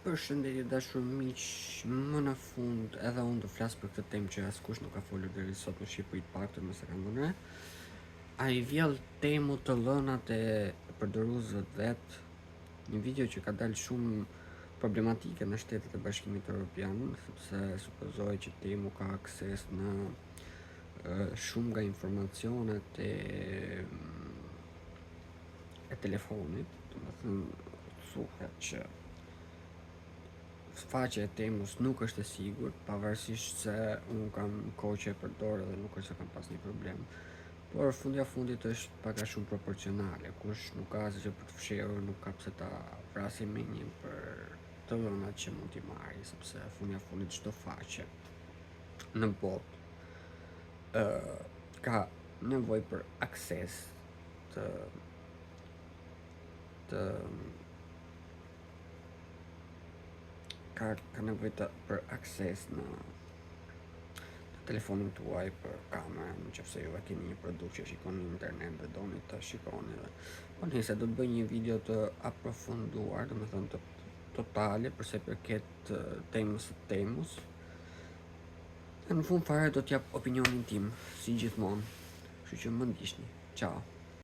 Përshëndetje dashur miq, më në fund edhe unë të flas për këtë temë që askush nuk ka folur deri sot në Shqipëri, të paktën nëse kam vënë re. Ai vjell temu të lënat e përdoruesve vet, një video që ka dalë shumë problematike në Shtetet e Bashkimit Evropian, sepse supozohet që temu ka akses në shumë nga informacionet e telefonit, domethënë thuhet që faqja e temës nuk është e sigurt, pavarësisht se unë kam kohë që e përdor dhe nuk është se kam pas një problem. Por fundja fundit është pak a shumë proporcionale, kush nuk ka asgjë për të fshehur, nuk ka pse ta vrasim me një për të dhënat që mund t'i marrë, sepse fundja fundit çdo faqe në botë ka nevojë për akses të ka nevojë për akses në telefonin tuaj, për kamerën, nëse ju keni një produkt që shikoni në internet dhe doni ta shikoni. Po nëse do të bëj një video të aprofunduar, domethënë të totale për sa i përket temës së temus, në fund fare do t'jap opinionin tim, si gjithmonë. Kështu që më ndiqni. Ciao.